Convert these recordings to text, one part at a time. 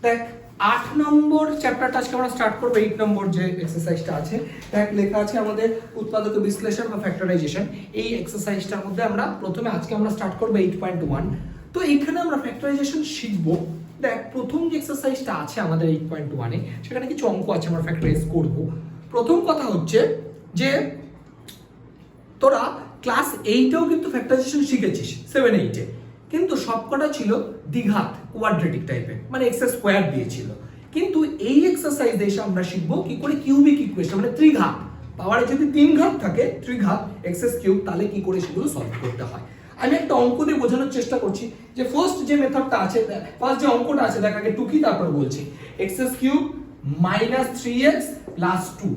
দেখ 8 নম্বর চ্যাপ্টারটা আজকে আমরা স্টার্ট করব। 8 নম্বর যে এক্সারসাইজটা আছে, দেখ লেখা আছে আমাদের উৎপাদক বিশ্লেষণ বা ফ্যাক্টরাইজেশন। এই এক্সারসাইজটার মধ্যে আমরা প্রথমে আজকে আমরা স্টার্ট করব 8.1। তো এইখানে আমরা ফ্যাক্টরাইজেশন শিখব। দেখ প্রথম যে এক্সারসাইজটা আছে আমাদের 8.1 এ, সেখানে কিছু অঙ্ক আছে আমরা ফ্যাক্টরাইজ করব। প্রথম কথা হচ্ছে যে তোরা ক্লাস 8এও কিন্তু ফ্যাক্টরাইজেশন শিখেছিস, 7-8 এ, কিন্তু সবকটা ছিল দ্বিঘাত কোয়াড্রেটিক টাইপের, মানে এক্স স্কয়ার দিয়েছিল। কিন্তু এই এক্সারসাইজে এসে আমরা শিখব কি করে কিউবিক ইকুয়েশন, মানে ত্রিঘাত, পাওয়ারে যদি 3 ঘাত থাকে ত্রিঘাত এক্স কিউব, তাহলে কি করে সেগুলো সলভ করতে হয়। আমি একটা অঙ্ক দিয়ে বোঝানোর চেষ্টা করছি। যে ফার্স্ট যে মেথডটা আছে, ফার্স্ট যে অঙ্কটা আছে, দেখ আগে টুকি তারপর বলছি। X cube minus 3x plus 2,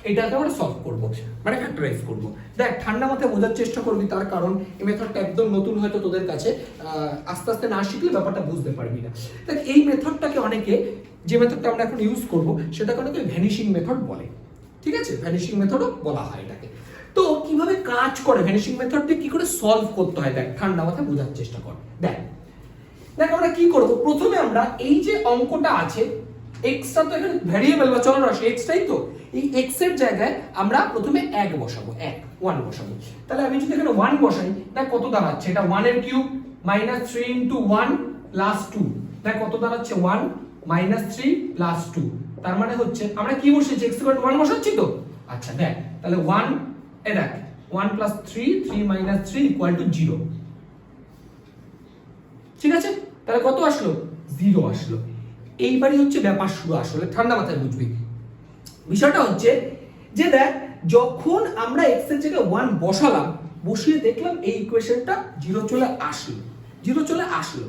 এটাকে আমরা সলভ করব, মানে ফ্যাক্টরাইজ করব। দেখ ঠান্ডা মাথায় বোঝার চেষ্টা করবি, তার কারণ এই মেথডটা একদম নতুন, হয়তো তোদের কাছে আস্তে আস্তে না শিখলে ব্যাপারটা বুঝতে পারবি না। দেখ এই মেথডটাকে অনেকে, যে মেথডটা আমরা এখন ইউজ করব সেটাকে অনেকে ভ্যানিশিং মেথড বলে, ঠিক আছে? ভ্যানিশিং মেথডও বলা হয় এটাকে। তো কিভাবে কাজ করে ভ্যানিশিং মেথডটি, কি করে সলভ করতে হয়, দেখ ঠান্ডা মাথায় বোঝার চেষ্টা কর। দেখ আমরা কি করব, প্রথমে আমরা এই যে অঙ্কটা আছে, এক্সটা তো এখানে ভ্যারিয়েবল বা চলরাশি, এক্সটাই তো, এই এক্স এর জায়গায় আমরা প্রথমে 1 বসাবো, 1 বসাবো। তাহলে আমি যদি এখানে 1 বসাই, দেখ কত দাঁড়াচ্ছে, এটা 1 এর কিউব মাইনাস 3 ইনটু 1 প্লাস 2, দেখ কত দাঁড়াচ্ছে 1 মাইনাস 3 প্লাস 2। তার মানে হচ্ছে আমরা কি বসেছি, x ইকুয়াল টু 1 বসাচ্ছি তো। আচ্ছা দেখ তাহলে 1 এ দেখ 1 প্লাস 3, 3 মাইনাস 3 ইকুয়াল টু 0, ঠিক আছে? তাহলে কত আসলো, 0 আসলো। এইবারই হচ্ছে ব্যাপার শুরু, আসলে ঠান্ডা মাথায় বুঝবি। বিষয়টা হচ্ছে যে দেখ যখন আমরা x এর জায়গায় 1 বসালাম, বসিয়ে দেখলাম এই ইকুয়েশনটা 0 চলে আসলো, 0 চলে আসলো।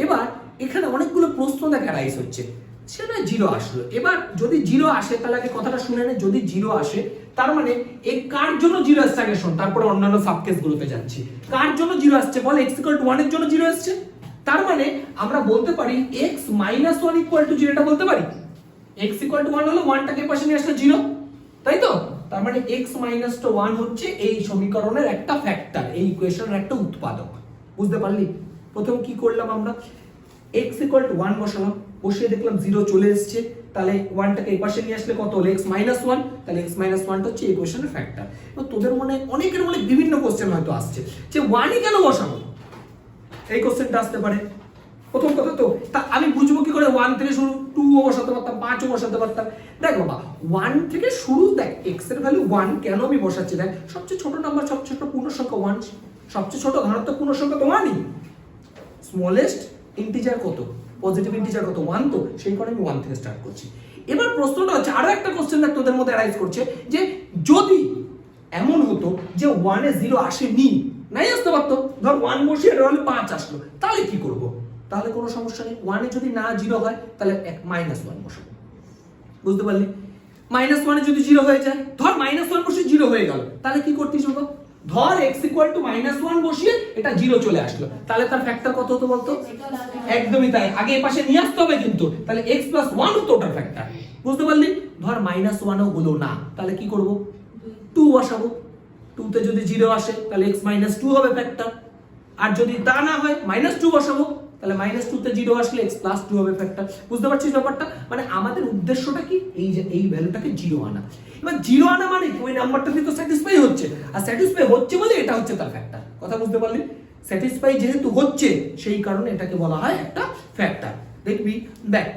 এবার এখানে অনেকগুলো প্রশ্ন দেখ রাইজ হচ্ছে, সেটা 0 আসলো। এবার যদি 0 আসে, তাহলে আগে কথাটা শুনে নে, যদি 0 আসে তার মানে এই কার জন্য 0 আসছে আগে শোন, তারপরে অন্যান্য সাবকেস গুলোতে যাচ্ছি। কার জন্য 0 আসছে বল, x ইকুয়াল টু 1 এর জন্য 0 আসছে। তার মানে আমরা বলতে পারি x মাইনাস 1 ইকুয়াল টু 0, এটা বলতে পারি। x ইকুয়াল টু 1 হলো 1টাকে পাশে নিয়ে আসলে 0, তাই তো? তার মানে x মাইনাস 1 হচ্ছে এই সমীকরণের একটা ফ্যাক্টর, এই ইকুয়েশনের একটা উৎপাদক। বুঝতে পারলি? প্রথম কি করলাম আমরা, x ইকুয়াল টু 1 বসালাম, বসিয়ে দেখলাম 0 চলে এসেছে। তাহলে 1টাকে এই পাশে নিয়ে আসলে কত হলো, x মাইনাস 1, তাহলে x মাইনাস 1টা হচ্ছে এই ইকুয়েশনের ফ্যাক্টর। তো তোদের মনে অনেকের মনে বিভিন্ন কোশ্চেন হয়তো আসছে যে 1ই কেন বসাবো, এই কোশ্চেনটা আসতে পারে। প্রথম কথা তো তা আমি বুঝবো কি করে, 1 থেকে শুরু, 2ও বসাতে পারতাম, 5ও বসাতে পারতাম। দেখ বাবা 1 থেকে শুরু, দেখ x এর ভ্যালু 1 কেন আমি বসাচ্ছি, দেখ সবচেয়ে ছোট নাম্বার, সবচেয়ে ছোট পূর্ণ সংখ্যা 1, সবচেয়ে ছোট ধনাত্মক পূর্ণ সংখ্যা তো 1ই। স্মলেস্ট ইন্টিজার কত, পজিটিভ ইন্টিজার কত, 1, তো সেই কারণে আমি 1 থেকে স্টার্ট করছি। এবার প্রশ্নটা হচ্ছে, আরো একটা কোশ্চেন দেখ তোদের মধ্যে অ্যারাইজ করছে, যে যদি এমন হতো যে 1 এ 0 আসেনি, নাই আসতে পারতো, ধর 1 বসিয়ে এটা হলে 5 আসলো, তাহলে কি করব? তাহলে কোনো সমস্যা নেই, 1 এ যদি না 0 হয় তাহলে মাইনাস 1 বসাবো। বুঝতে পারলি? মাইনাস 1 এ যদি 0 হয়ে যায়, ধর মাইনাস 1 বসিয়ে 0 হয়ে গেল, তাহলে কি করতিস বাবা, ধর x ইকুয়াল টু মাইনাস 1 বসিয়ে এটা 0 চলে আসলো, তাহলে তার ফ্যাক্টর কত হতো বলতো? একদমই তাই, আগে এই পাশে নিয়ে আসতে হবে কিন্তু, তাহলে x প্লাস 1 হতো ওটার ফ্যাক্টর। বুঝতে পারলি? ধর মাইনাস 1 ও হলো না, তাহলে কি করব, 2 বসাবো। 2 তে যদি 0 আসে তাহলে x মাইনাস 2 হবে ফ্যাক্টর। আর যদি তা না হয় মাইনাস 2 বসাবো, তাহলে মাইনাস 2 তে 0 আসলে x প্লাস 2 হবে ফ্যাক্টর। বুঝতে পারছিস ব্যাপারটা? মানে আমাদের উদ্দেশ্যটা কি, এই যে এই ভ্যালুটাকে 0 আনা। এবার 0 আনা মানে ওই নাম্বারটা তো স্যাটিসফাই হচ্ছে, আর স্যাটিসফাই হচ্ছে বলে এটা হচ্ছে তার ফ্যাক্টর। কথা বুঝতে পারলি? স্যাটিসফাই যেহেতু হচ্ছে, সেই কারণে এটাকে বলা হয় একটা ফ্যাক্টর। দেখবি দেখ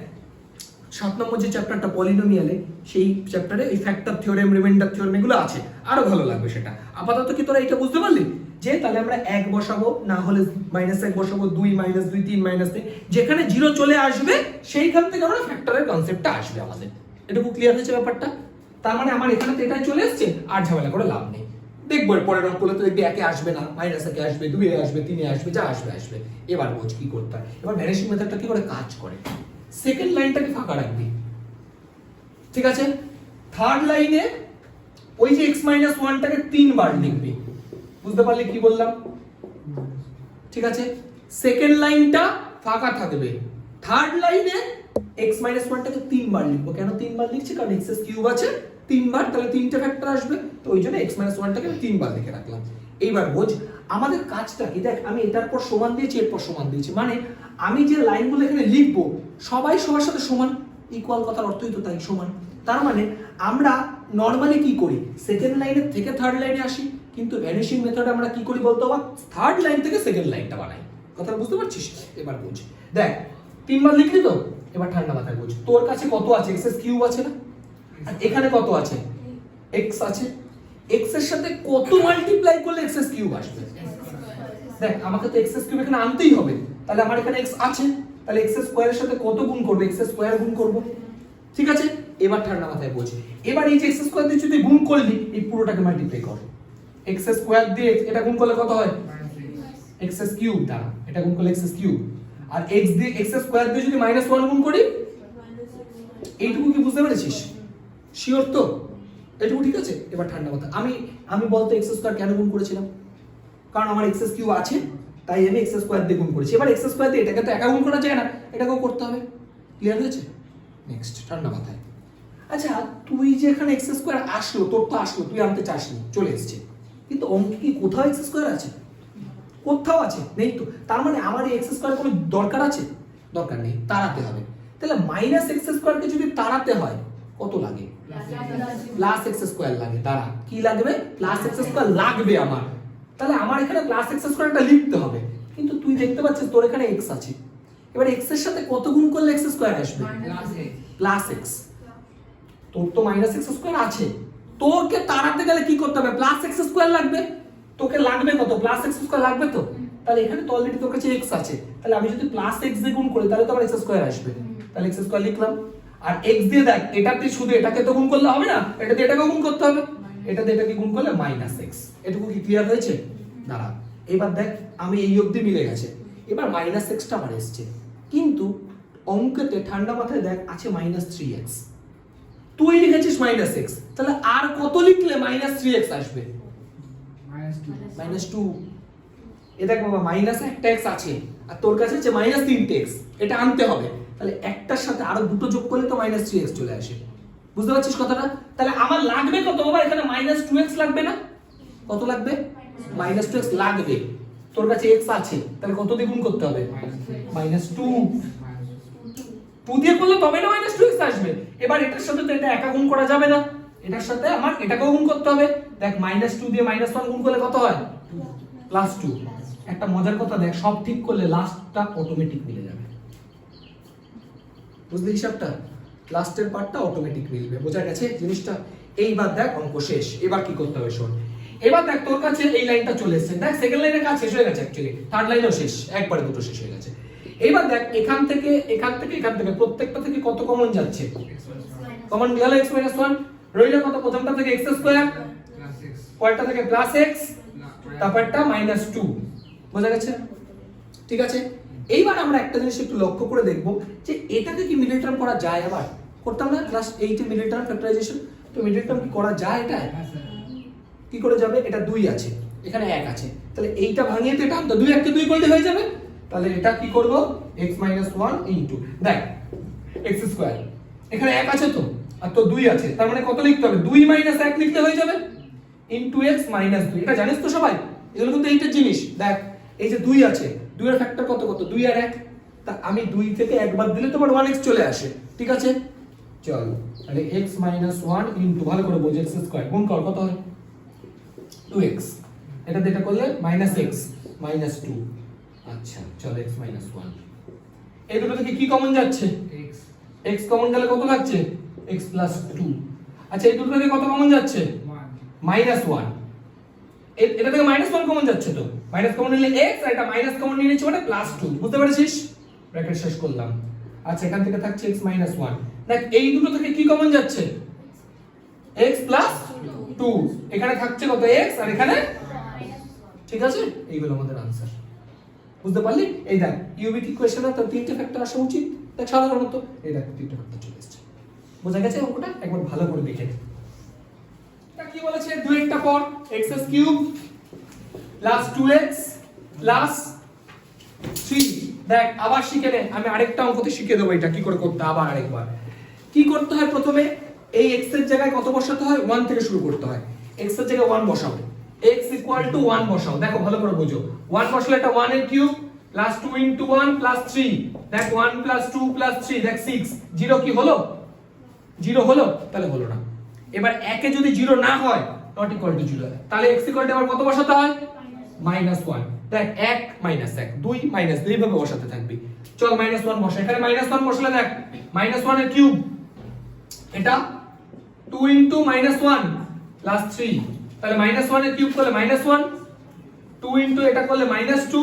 7 নম্বর যে চ্যাপ্টারটা পলিনোমিয়ালে, সেই চ্যাপ্টারে এই ফ্যাক্টর থিওরেম, রিমাইন্ডার থিওরেম এগুলো আছে, আরো ভালো লাগবে সেটা। আপাতত কি তোরা এটা বুঝতে পারলি যে তাহলে আমরা 1 বসাবো, না হলে মাইনাস 1 বসাবো, 2 মাইনাস 2, 3 মাইনাস 3, যেখানে 0 চলে আসবে সেইখান থেকে আমরা ফ্যাক্টরের কনসেপ্টটা আসবে আমাদের। এটুকু ক্লিয়ার হয়েছে ব্যাপারটা? তার মানে আমার এখানে তো এটাই চলে এসেছে, আর ঝামেলা করে লাভ নেই। দেখবো পরের অঙ্কগুলো তো দেখবি 1 এ আসবে না, মাইনাস 1 এ আসবে, 2 এ আসবে, 3 এ আসবে, যা আসবে আসবে। এবার বোঝ কি করতে হয়। এবার ভ্যানিশিং মেথডটা কি করে কাজ করে। সেকেন্ড লাইনটাকে ফাঁকা রাখবি, ঠিক আছে? থার্ড লাইনে ওই যে x মাইনাস 1টাকে 3 বার লিখবি। বুঝতে পারলি কি বললাম? ঠিক আছে, সেকেন্ড লাইনটা ফাঁকা থাকবে। থার্ড লাইনে x মাইনাস 1টাকে 3 বার লিখবো। কেন 3 বার লিখছি? কারণ x এর কিউব আছে 3 বার, তাহলে 3টে ফ্যাক্টর আসবে, তো ওই জন্য x মাইনাস 1টাকে আমি 3 বার লিখে রাখলাম। এইবার বোঝ আমাদের কাজটা কি, দেখ আমি এটার পর সমান দিয়েছি, এরপর সমান দিয়েছি, মানে আমি যে লাইনগুলো এখানে লিখবো সবাই সবার সাথে সমান, ইকুয়াল কথার অর্থই তো তাই, সমান। তার মানে আমরা নর্মালি কি করি, সেকেন্ড লাইনের থেকে থার্ড লাইনে আসি, কিন্তু ভ্যানিশিং মেথডে আমরা কি করি বলতো, আবার থার্ড লাইন থেকে সেকেন্ড লাইনটা বানাই। কথাটা বুঝতে পারছিস? এবার বুঝ, দেখ 3 বার লিখলি তো, এবার ঠান্ডা মাথায় বুঝ, তোর কাছে কত আছে, এক্স কিউব আছে না, আর এখানে কত আছে, এক্স আছে। এক্স এর সাথে কত মাল্টিপ্লাই করলে এক্স কিউব আসবে? দেখ আমাকে তো এক্স কিউব এখানে আনতেই হবে, তাহলে আমার এখানে এক্স আছে, তাহলে এক্স স্কয়ারের সাথে কত গুণ করবে, এক্স স্কয়ার গুণ করব, ঠিক আছে। এবার ঠান্ডা মাথায় বোঝ, এবার এই যে এক্স স্কয়ার দিয়ে যদি গুণ করলি, এই পুরোটাকে মাল্টিপ্লাই কর, এক্স স্কয়ার দিয়ে এটা গুণ করলে কত হয়, এক্স কিউব, দাঁড়া এটা গুণ করলে এক্স কিউব, আর এক্স দিয়ে এক্স স্কয়ার দিয়ে যদি -1 গুণ করি, এইটুকু কি বুঝতে পেরেছিস? শিওর তো? এটুকু ঠিক আছে? এবার ঠান্ডা মাথা, আমি বলতে এক্স স্কয়ার কেন গুণ করেছিলাম, কারণ আমার এক্স কিউব আছে, তাই আমি এক্স স্কয়ার দিয়ে গুণ করেছি। এবার এক্স স্কয়ার দিয়ে এটাকে তো একা গুণ করা যায় না, এটাকেও করতে হবে। ক্লিয়ার হয়েছে? নেক্সট ঠান্ডা মাথায়, আচ্ছা তুই যে এখানে এক্স স্কয়ার আসলো, তোর তো আসলো, তুই আনতে চাসনি, চলে এসেছে, কিন্তু অঙ্কে কি কোথাও এক্স স্কয়ার আছে? কোথাও আছে? নেই তো। তার মানে আমার এই এক্স স্কয়ার কোনো দরকার আছে? দরকার নেই, তাড়াতে হবে। তাহলে মাইনাস এক্স স্কয়ারকে যদি তাড়াতে হয় কত লাগে? প্লাস এক্স স্কয়ার লাগে। দাঁড়া, কি লাগবে? প্লাস এক্স স্কয়ার লাগবে আমার। তাহলে আমার এখানে প্লাস এক্স স্কয়ারটা লিখতে হবে, কিন্তু তুই দেখতে পাচ্ছিস তোর এখানে এক্স আছে, এবার এক্স এর সাথে কত গুণ করলে এক্স স্কয়ার আসবে? Plus x. তোর তো মাইনাস এক্স স্কয়ার আছে, তোকে তাড়াতে গেলে কি করতে হবে? প্লাস এক্স স্কয়ার লাগবে। তোকে লাগবে কত? প্লাস এক্স স্কয়ার লাগবে তো। তাহলে এখানে তো অলরেডি তোর কাছে এক্স আছে, তাহলে আমি যদি প্লাস এক্স দিয়ে গুণ করি তাহলে তো আমার এক্স স্কয়ার আসবে, তাহলে এক্স স্কয়ার লিখলাম। আর এক্স দিয়ে দেখ, এটাতে শুধু এটাকে তো গুণ করলে হবে না, এটা দিয়ে এটাকে গুণ করতে হবে, এটা দিয়ে এটাকে গুণ করলে মাইনাস এক্স। এটুকু কি ক্লিয়ার হয়েছে? দাঁড়া, এবার দেখ আমি এই অবধি মিলে গেছে, এবার মাইনাস এক্সটা আমার এসছে, কিন্তু অঙ্কেতে ঠান্ডা মাথায় দেখ আছে -3x, তুই লিখেছিস -x, তাহলে আর কত লিখলে -3x আসবে? -2। এ দেখ বাবা, মাইনাস একটা x আছে আর তোর কাছে আছে -3x, এটা আনতে হবে, তাহলে একটার সাথে আরো দুটো যোগ করলে তো -3x চলে আসে। বুঝতে পারছিস কথাটা? তাহলে আমার লাগবে কত বাবা? এখানে -2x লাগবে না? কত লাগবে? -2x লাগবে। তোর কাছে x আছে, তাহলে কত দিয়ে গুণ করতে হবে? -2। 2 দিয়ে করলে তবে না -2x আসবে। এবার এটার সাথে তো এটা একা গুণ করা যাবে না, এটার সাথে আমার এটাকেও গুণ করতে হবে। দেখ -2 দিয়ে -1 গুণ করলে কত হয়? +2। একটা মজার কথা দেখ, সব ঠিক করলে লাস্টটা অটোমেটিক মিলে যাবে। বুঝলি হিসাবটা? লাস্টের পার্টটা অটোমেটিক মিলবে। বোঝা গেছে জিনিসটা? এইবার দেখ অঙ্ক শেষ। এবার কি করতে হবে শোন। এবার দেখ তোর কাছে এই লাইনটা চলে এসেছে, দেখ সেকেন্ড লাইনের কাজ শেষ হয়ে গেছে, অ্যাকচুয়ালি থার্ড লাইনও শেষ, একবারে দুটো শেষ হয়ে গেছে। এবার দেখ এখান থেকে প্রত্যেকটা থেকে কত কমন যাচ্ছে? কমন গেল x - 1, রইল কত? প্রথমটা থেকে x স্কয়ার, পরেরটা থেকে +x, তারপরটা -2। বোঝা গেছে? ঠিক আছে, এইবার আমরা একটা জিনিস একটু লক্ষ্য করে দেখব যে এটাকে কি মিডল টার্ম করা যায়? আবার করতাম না ক্লাস 8 এ মিডল টার্ম ফ্যাক্টরাইজেশন, তো মিডল টার্ম কি করা যায়? এটা কি করে যাবে? এটা 2 আছে, এখানে 1 আছে, তাহলে এইটা ভাঙিয়ে তো এটা আমরা 2 1 কে 2 করলে হয়ে যাবে। তাহলে এটা কি করব? x - 1 ইনটু দেখ x স্কয়ার, এখানে 1 আছে তো, আর তো 2 আছে, তার মানে কত লিখতে হবে? 2 - 1 লিখতে হয়ে যাবে ইনটু x - 2। এটা জানিস তো সবাই, এগুলো কিন্তু এইটার জিনিস। দেখ এই যে 2 আছে, 2 এর ফ্যাক্টর কত? 2 আর 1, তা আমি 2 থেকে 1 বাদ দিলে তোমার 1x চলে আসে, ঠিক আছে? চল তাহলে x - 1 ইনটু, ভালো করে বোঝ, x স্কয়ার গুণ কর, কত হয়? 2x। এটা যেটা করলে -x - 2। আচ্ছা চল x - 1, এই দুটো থেকে কি কমন যাচ্ছে? x কমন গেলে কত লাগছে? x + 2। আচ্ছা এই দুটো থেকে কত কমন যাচ্ছে? -1। এটা থেকে -1 কমন যাচ্ছে, তো মাইনাস কমন নিলে x, আর এটা মাইনাস কমন নিয়ে নিচ্ছে মানে +2। বুঝতে পেরেছিস? ব্র্যাকেট শেষ করলাম। আচ্ছা এখান থেকে থাকছে x - 1। দেখ এই দুটো থেকে কি কমন যাচ্ছে? x + 2। এখানে থাকছে কত? x, আর এখানে, ঠিক আছে? এইগুলো আমাদের আনসার। বুঝতে পারলি? এই দেখ কিউবিক ইকুয়েশনে তো তিনটে ফ্যাক্টর আসা উচিত, দেখ সাধারণত এই দেখ তিনটে ফ্যাক্টর চলে এসেছে। বোঝা গেছে অঙ্কটা? একবার ভালো করে দেখে নে। এটা কি বলেছে? 2 একটা পর x³ প্লাস 2x প্লাস 3। দেখ আবার শিখে নে, আমি আরেকটা অঙ্কতে শিখিয়ে দেবো এটা কি করে করতে। আবার আরেকবার কি করতে হয়? প্রথমে এই x এর জায়গায় কত বসাতে হয়? 1 থেকে শুরু করতে হয়। x এর জায়গায় 1 বসাও, x = 1 বসাও। দেখো ভালো করে বোঝো, 1 বসালে এটা 1 এর কিউব প্লাস 2 ইনটু 1 প্লাস 3 দেখ 1 প্লাস 2 প্লাস 3 দেখ 6 জিরো কি হলো জিরো হলো তাহলে হলো না এবার একে যদি জিরো না হয় নট ইকুয়াল টু জিরো তাহলে x ইকুয়াল টু আবার কত বসাতে হয় -1 দেখ 1 -1 2 -2 এইভাবে বসাতে থাকবি চল -1 বসা এখানে -1 বসালে দেখ -1 এর কিউব এটা 2 ইনটু -1 প্লাস 3 তাহলে -1 এর কিউব করলে -1 2 ইনটু এটা করলে -2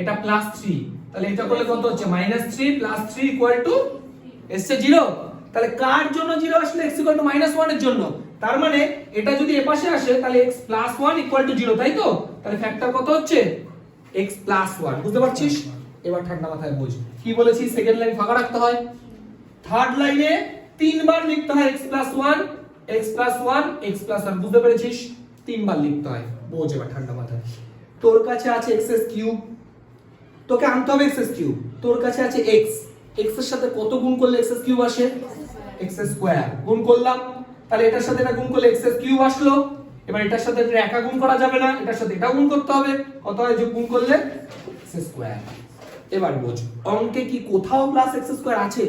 এটা প্লাস 3 তাহলে এটা করলে কত হচ্ছে -3 প্লাস 3 ইকুয়াল টু এসছে 0 তাহলে কার জন্য 0 আসলে x ইকুয়াল টু -1 এর জন্য তার মানে এটা যদি এপাশে আসে তাহলে x প্লাস 1 ইকুয়াল টু 0 তাই তো তাহলে ফ্যাক্টর কত হচ্ছে x প্লাস 1 বুঝতে পারছিস এবার ঠান্ডা মাথায় বুঝ কি বলেছি সেকেন্ড লাইন ফাঁকা রাখতে হয় থার্ড লাইনে তিনবার লিখতে হয় x plus 1 x plus 1 x plus 1 বুঝতে পেরেছিস তিনবার লিখতে হয় বোঝ এবার ঠান্ডা মাথায় তোর কাছে আছে x এর কিউব তোকে আনতে হবে x এর কিউব তোর কাছে আছে x x এর সাথে কত গুণ করলে x এর কিউব আসে x স্কয়ার গুণ করলাম তাহলে এটার সাথে এটা গুণ করলে x এর কিউব আসলো এবার এটার সাথে এটা একা গুণ করা যাবে না এটার সাথে এটা গুণ করতে হবে কত হয় যে গুণ করলে x স্কয়ার এবার বোঝ অঙ্কে কি কোথাও প্লাস x স্কয়ার আছে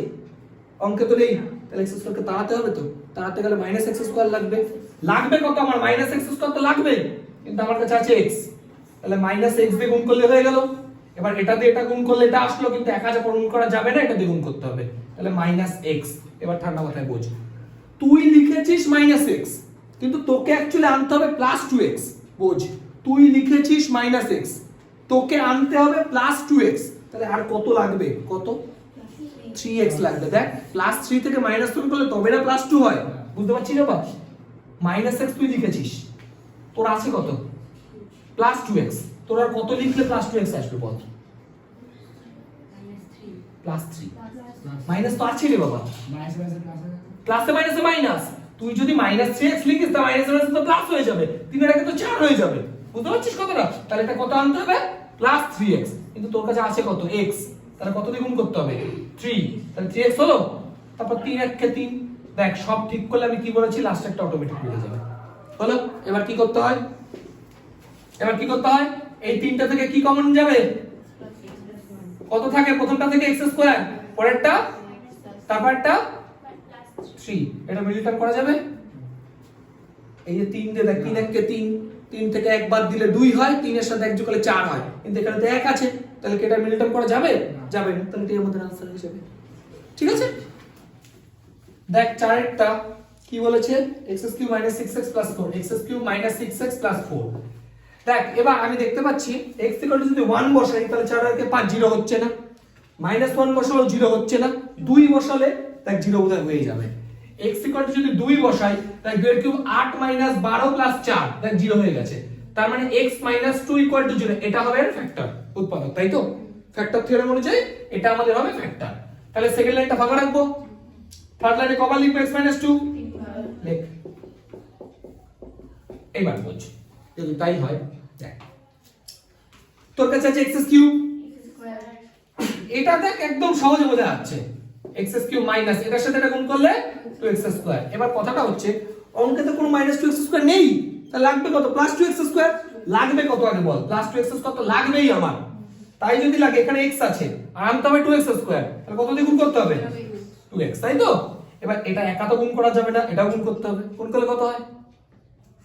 অঙ্কে তো নেই তাহলে x স্কয়ারকে তাড়াতে হবে তো তাড়াতে গেলে x স্কয়ার লাগবে লাগবে কত আমার x স্কয়ার তো লাগবেই কিন্তু আমার কাছে আছে x তাহলে x দিয়ে গুণ করলে হয়ে গেল এবার এটা দিয়ে এটা গুণ করলে এটা আসলো কিন্তু একা যা গুণ করা যাবে না এটা দিয়ে গুণ করতে হবে তাহলে x এবার ঠান্ডা মাথায় বোঝ তুই লিখেছিস x কিন্তু তোকে অ্যাকচুয়ালি আনতে হবে +2x বোঝ তুই লিখেছিস x তোকে আনতে হবে +2x তাহলে আর কত লাগবে কত 3x লাগবে দেখ +3 থেকে -3 করলে তবে না +2 হয় বুঝতে পারছিস বাবা -x তুই লিখেছিস তোর আছে কত +2x তোর আর কত লিখলে +2x আসবে বল +3 মাইনাস তো আছে রে বাবা প্লাসে মাইনাসে মাইনাস তুই যদি -3x লিখিস তা মাইনাস মাইনাস তো প্লাস হয়ে যাবে 3 এর আগে তো 4 হয়ে যাবে বুঝতে পারছিস কথাটা তাহলে এটা কত আনতে হবে +3x কিন্তু তোর কাছে আছে কত x তাহলে কত দিয়ে গুণ করতে হবে 3 তাহলে 3x হলো তারপর 3 1 কে 3 দেখ সব ঠিক করলে আমি কি বলেছি লাস্ট একটা অটোমেটিক মিলে যাবে হলো এবার কি করতে হয় এই তিনটা থেকে কি কমন যাবে কত থাকে প্রথমটা থেকে x স্কয়ার পরেরটা তারপরটা 3 এটা মিলিটার করা যাবে এই যে 3 দিয়ে দেখ 3 1 কে 3 থেকে এক বাদ দিলে 2 হয় 3 এর সাথে 1 যোগ করলে 4 হয় কিন্তু এখানে তো 1 আছে তাহলে কি এটা মিলিটার করা যাবে যাবে না তাহলে এর মধ্যে आंसर হিসেবে ঠিক আছে দেখ চারেরটা কি বলেছে x³ - 6x + 4 x³ - 6x + 4 দেখ এবার আমি দেখতে পাচ্ছি x যদি 1 বসাই তাহলে 4 আর কে 5 0 হচ্ছে না -1 বসালেও 0 হচ্ছে না 2 বসালে দেখ 0 বোধহয় হয়ে যাবে x যদি 2 বসাই তাহলে 2 এর কিউব 8 - 12 + 4 দেখ 0 হয়ে গেছে তার মানে x - 2 = 0 এটা হবে এর ফ্যাক্টর উৎপাদক তাই তো ফ্যাক্টর থিওরেম অনুযায়ী এটা আমাদের হবে ফ্যাক্টর তাহলে সেকেন্ড লাইনটা ফাঁকা রাখবো থার্ড লাইনে কবার লিখবো x - 2 লেখ এইবার বুঝ যদি তাই হয় দেখ তোর কাছে আছে x³ এটা দেখ একদম সহজে বোঝা যাচ্ছে x³ মাইনাস এটার সাথে এটা গুণ করলে 2x²। এবার কথাটা হচ্ছে অঙ্কে তো কোনো -2x² নেই তাহলে লাগবে কত +2x² লাগবে কত আগে বল +2x² তো লাগবেই আমার তাই যদি লাগে এখানে x আছে আর আনতে হবে 2x² তাহলে কত দিয়ে গুণ করতে হবে 2x তাই তো এবার এটা একা তো গুণ করা যাবে না এটাও গুণ করতে হবে গুণ করলে কত হয়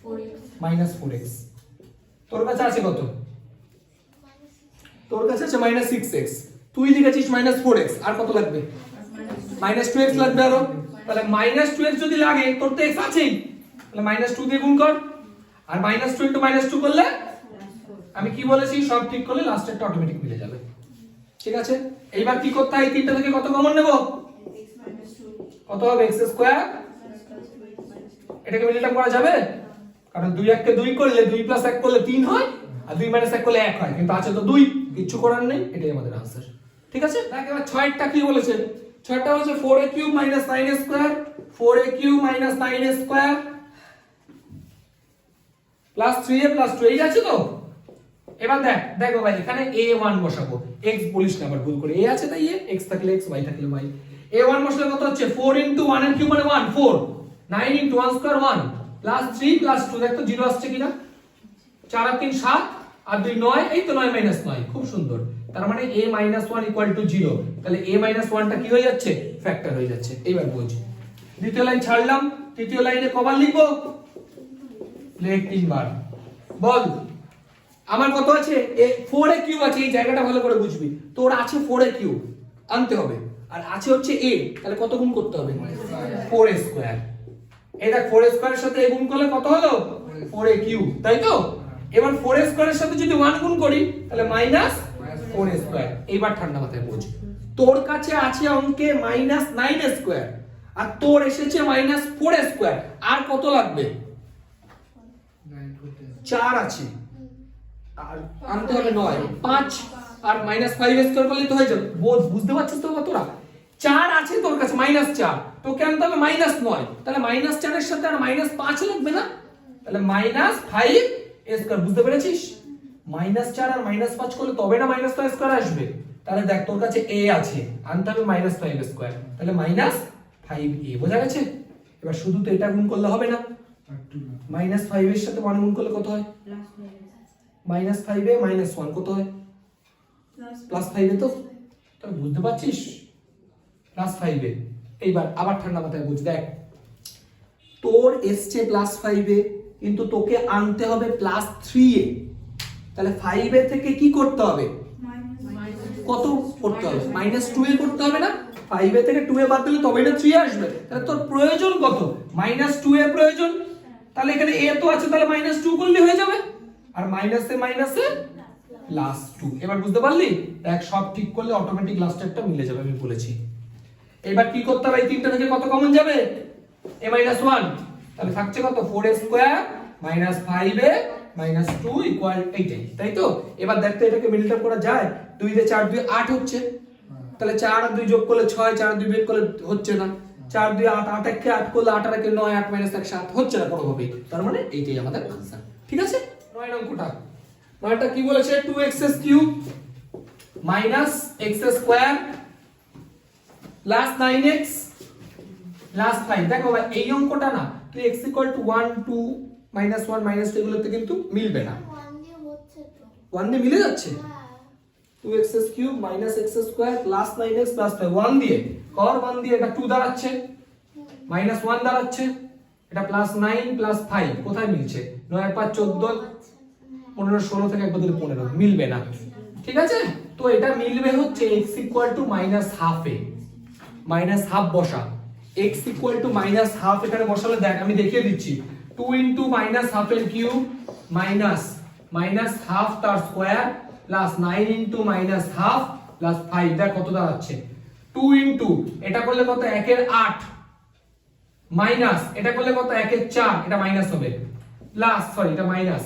4x -4x তোর কাছে আছে কত তোর কাছে আছে -6x তুই লিখেছিস -4x আর কত লাগবে -2x লাগবে আরো তাহলে -2x যদি লাগে তোর তো x আছেই তাহলে -2 দিয়ে গুণ কর আর -2 * -2 করলে আমি কি বলেছি সব ঠিক করলে লাস্টেরটা অটোমেটিক মিলে যাবে ঠিক আছে এইবার কি করতে হয় এই তিনটা থেকে কত কমন নেব কত হবে x² এটাকে মিলিটাম করা যাবে কারণ 2 1 কে 2 করলে 2 + 1 করলে 3 হয় আর 2 - 1 করলে 1 হয় কিন্তু আছে তো 2 কিছু করার নেই এটাই আমাদের आंसर ঠিক আছে দেখ এবার 6টা কি বলেছে 6টা হচ্ছে 4a³ - 9a² 4a³ - 9a² plus 3a + 2 এই আছে তো এবার দেখ ভাই এখানে a1 বসাবো x বলিস না আবার ভুল করে a আছে তাই x থাকলে x y থাকলে y a1 বসলে কত হচ্ছে 4 * 1 এর কিউব মানে 1 4 9 * 1 স্কয়ার 1 প্লাস 3 প্লাস 2 দেখ তো 0 আসছে কিনা 4 আর 3 7 আর 2 9 এই তো 9 - 9 খুব সুন্দর তার মানে a মাইনাস 1 ইকুয়াল টু 0, তাহলে a মাইনাস 1টা কি হয়ে যাচ্ছে, ফ্যাক্টর হয়ে যাচ্ছে। এইবার বোঝ, দ্বিতীয় লাইন ছাড়লাম, তৃতীয় লাইনে কবার লিখবো, লেখ 3 বার। বল আমার কত আছে, 4a কিউব আছে, এই জায়গাটা ভালো করে বুঝবি, তোর আছে 4a কিউব আনতে হবে, আর আছে হচ্ছে a, তাহলে কত গুণ করতে হবে, 4a স্কয়ার। এই দেখ 4a স্কয়ারের সাথে a গুণ করলে কত হলো, 4a কিউব, তাই তো? এবার 4a স্কয়ারের সাথে যদি 1 গুণ করি তাহলে মাইনাস 4a স্কয়ার। এইবার ঠান্ডা মাথায় বোঝ, তোর কাছে আছে অঙ্কে মাইনাস 9a স্কয়ার, আর তোর এসেছে মাইনাস 4a স্কয়ার, আর কত লাগবে, 4 আছে, আর আনতে হবে 9, 5 আর মাইনাস 5 স্কয়ার করলে তো হয়ে যাবে। বুঝতে পারছিস তো তোরা, 4 আছে তোর কাছে, মাইনাস 4, তোকে আনতে হবে মাইনাস 9, তাহলে মাইনাস 4 এর সাথে আর মাইনাস 5 লাগবে না, তাহলে মাইনাস 5 স্কয়ার। বুঝতে পেরেছিস, মাইনাস 4 আর মাইনাস 5 করলে তবে না মাইনাস 5 স্কয়ার আসবে। তাহলে দেখ তোর কাছে a আছে, আনতে হবে মাইনাস 5 স্কয়ার, তাহলে মাইনাস 5a। বোঝা গেছে? এবার শুধু তো এটা গুণ করলে হবে না, মাইনাস 5 এর সাথে 1 গুণ করলে কত হয়, মাইনাস 5a মাইনাস 1 কত হয়, প্লাস 5a। তো তুই বুঝতে পারছিস, প্লাস 5a। এইবার আবার ঠান্ডা মাথায় বুঝ, দেখ তোর এসছে প্লাস 5a, কিন্তু তোকে আনতে হবে প্লাস 3a, তাহলে 5a থেকে কি করতে হবে, কত করতে হবে, মাইনাস 2a করতে হবে না, 5a থেকে 2a বাদ দিলে তবেই না 3 আসবে। তাহলে তোর প্রয়োজন কত, মাইনাস 2a প্রয়োজন, তাহলে এখানে a তো আছে, তাহলে মাইনাস 2 করলে হয়ে যাবে, আর মাইনাসে মাইনাসে প্লাস 2। এবার বুঝতে পারলি, দেখ সব ঠিক করলে অটোমেটিক লাস্ট একটা মিলে যাবে, আমি বলেছি। এবার কি করতে হবে, এই তিনটা থেকে কত কমন যাবে, a মাইনাস 1, তাহলে থাকছে কত, 4a square minus 5a minus 2 equal 8, তাই তো? এবার দেখতে এটাকে মিলটা করা যায়, 2 দিয়ে 4 2 8 হচ্ছে, তাহলে 4 আর 2 যোগ করলে 6, 4 আর 2 বিয়োগ করলে হচ্ছে না, 4 2 8, 8 একে 8 করলে 8 আর একে 9, 8 মাইনাস 1 7 হচ্ছে না কোনোভাবেই, তার মানে এইটাই আমাদের आंसर। ঠিক আছে, 9 অঙ্কটা, 9টা কি বলেছে, 2x cube minus x square plus 9x plus 5। দেখো ভাই এই অঙ্কটা না, তুই x 1 2 মাইনাস 1 মাইনাস 2 এগুলোতে কিন্তু মিলবে না, 1 দিয়ে মিলে যাচ্ছে, 2x cube minus x square plus 9x plus 5, 1 দিয়ে কর, 1 দিয়ে এটা 2 দাঁড়াচ্ছে, মাইনাস 1 দাঁড়াচ্ছে, এটা প্লাস 9 প্লাস 5, কোথায় মিলছে, 9 আর 5 14, 15 16 থেকে একবার দিলে 15, মিলবে না। ঠিক আছে, তো এটা মিলবে হচ্ছে x মাইনাস হাফ এ, মাইনাস হাফ বসা, x মাইনাস হাফ এখানে বসালে দেখ আমি দেখিয়ে দিচ্ছি, 2 ইনটু মাইনাস হাফ এর কিউব মাইনাস মাইনাস হাফ তার square plus 9 into minus half plus 5, দেখ কত দাঁড়াচ্ছে, 2 ইনটু এটা করলে কত 1 এর 8 মাইনাস এটা করলে কত 1 এর 4, এটা মাইনাস হবে, প্লাস সরি এটা মাইনাস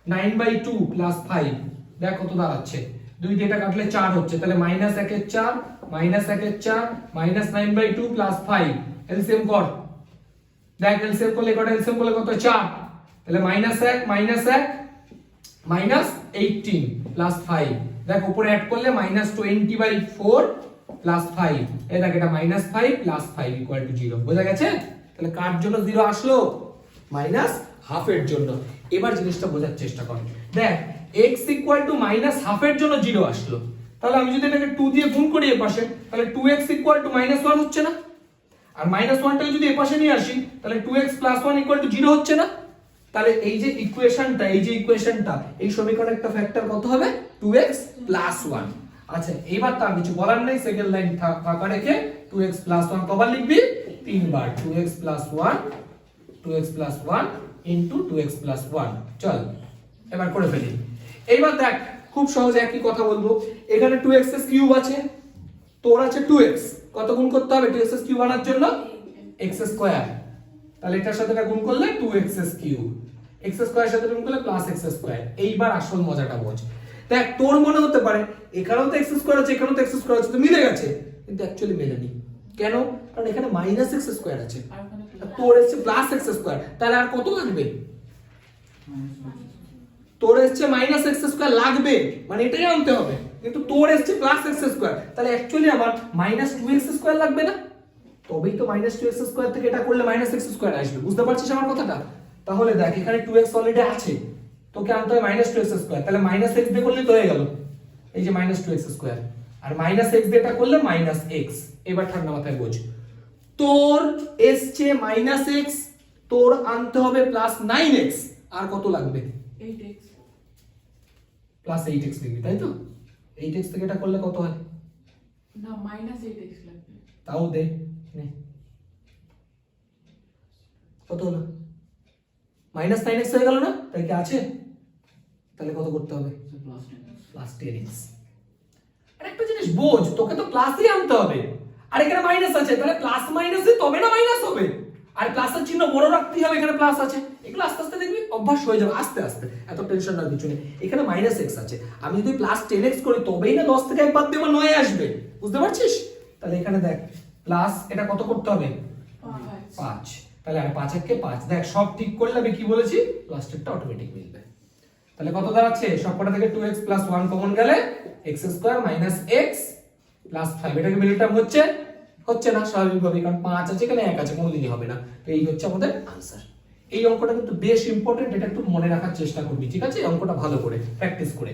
9/2 প্লাস 5, দেখ কত দাঁড়াচ্ছে, 2 দিয়ে এটা কাটলে 4 হচ্ছে, তাহলে মাইনাস 1 এর 4 মাইনাস 1 এর 4 মাইনাস 9/2 প্লাস 5, এলসিএম কর, দেখ এলসিএম করলে কত, এলসিএম করলে কত 4, তাহলে মাইনাস 1 মাইনাস 18 প্লাস 5, দেখ উপরে অ্যাড করলে মাইনাস 20/4 প্লাস 5, এই দেখ এটা মাইনাস 5 প্লাস 5 ইকুয়াল টু 0। বোঝা গেছে? তাহলে কার জন্য 0 আসলো, মাইনাস হাফ এর জন্য। এবার জিনিসটা বোঝার চেষ্টা কর, দেখ x equal to minus half এর জন্য 0 আসলো, তাহলে আমি যদি এটাকে 2 দিয়ে গুণ করি এপাশে, তাহলে 2x ইকুয়াল টু মাইনাস 1 হচ্ছে না, আর মাইনাস 1টাকে যদি এপাশে নিয়ে আসি তাহলে 2x প্লাস 1 ইকুয়াল টু 0 হচ্ছে না, তাহলে এই যে ইকুয়েশনটা এই সমীকরণের একটা ফ্যাক্টর কত হবে, 2x প্লাস 1। আচ্ছা এইবার তার কিছু বলার নেই, সেকেন্ড লাইন ফাঁকা রেখে 2x প্লাস 1 কবার লিখবি, 3 বার, 2x plus 1 into 2x plus 1। চল এবার করে ফেলি। এইবার দেখ খুব সহজে একই কথা বলবো, এখানে 2x কিউব আছে, তোর আছে 2x, কত গুণ করতে হবে 2x কিউব আনার জন্য, x স্কয়ার, তাহলে এটার সাথে এটা গুণ করলে 2x কিউব, x স্কয়ার সাথে গুণ করলে প্লাস x স্কয়ার। এইবার আসল মজাটা বোঝ, দেখ তোর মনে হতে পারে এখানেও তো x স্কয়ার আছে এখানেও তো x স্কয়ার আছে, তো মিলে গেছে, কিন্তু অ্যাকচুয়ালি মেলেনি। কেন? কারণ এখানে মাইনাস x স্কয়ার আছে, তোর এসছে প্লাস x স্কয়ার, তাহলে আর কত লাগবে, তোর এসছে মাইনাস x স্কয়ার লাগবে, মানে এটাই আনতে হবে, কিন্তু তোর এসছে প্লাস x স্কয়ার, তাহলে অ্যাকচুয়ালি আমার মাইনাস 2x স্কয়ার লাগবে না, তবেই তো মাইনাস 2x স্কয়ার থেকে এটা করলে মাইনাস x স্কয়ার আসবে। বুঝতে পারছিস আমার কথাটা? তাহলে দেখ এখানে 2x অলরেডি আছে, তোকে আনতে হবে মাইনাস 2x স্কয়ার, তাহলে মাইনাস x দিয়ে করলে তো হয়ে গেল, এই যে মাইনাস টু এক্স স্কোয়ার, আর মাইনাস এক্স দিয়ে এটা করলে মাইনাস এক্স। এবার ঠান্ডা মাথায় বোঝ, তোর এসছে মাইনাস এক্স, তোর আনতে হবে প্লাস 9x, আর কত লাগবে 8x প্লাস 8x লিখবি, তাই তো? 8x থেকে এটা করলে কত হয়? না -8x লাগবে। তাও দে, নে কত হলো? মাইনাস 9x হয়ে গেল না? তাই কি আছে? তাহলে কত করতে হবে? Plus 10x। আর একটা জিনিস বোঝ, তোকে তো প্লাসই আনতে হবে, আর এখানে মাইনাস আছে, তাহলে প্লাস মাইনাসে তবে না মাইনাস হবে। আর প্লাসের চিহ্ন বড় রাখতেই হবে, এখানে প্লাস আছে, এগুলো আস্তে আস্তে দেখবি অভ্যাস হয়ে যাবে, আস্তে আস্তে, এত টেনশন নেওয়ার কিছু নেই। এখানে মাইনাস এক্স আছে, আমি যদি প্লাস 10x করি তবেই না 10 থেকে এক বাদ দিয়ে আমার 9 আসবে, বুঝতে পারছিস? তাহলে এখানে দেখ প্লাস এটা কত করতে হবে? 5। তাহলে আর 5 একে 5, দেখ সব ঠিক করলে আমি কি বলেছি, লাস্টেরটা অটোমেটিক মিলবে। তাহলে কত দাঁড়াচ্ছে? সবকটা থেকে 2x + 1 কমন গেলে x² - x + 5, এটাকে মিডল টার্ম হচ্ছে না স্বাভাবিকভাবে, কারণ 5 আছে এখানে 1 আছে, কোনোদিনই হবে না। তো এই হচ্ছে আমাদের আনসার। এই অঙ্কটা কিন্তু বেশ ইম্পর্টেন্ট, এটা একটু মনে রাখার চেষ্টা করবি, ঠিক আছে? এই অঙ্কটা ভালো করে প্র্যাকটিস করে।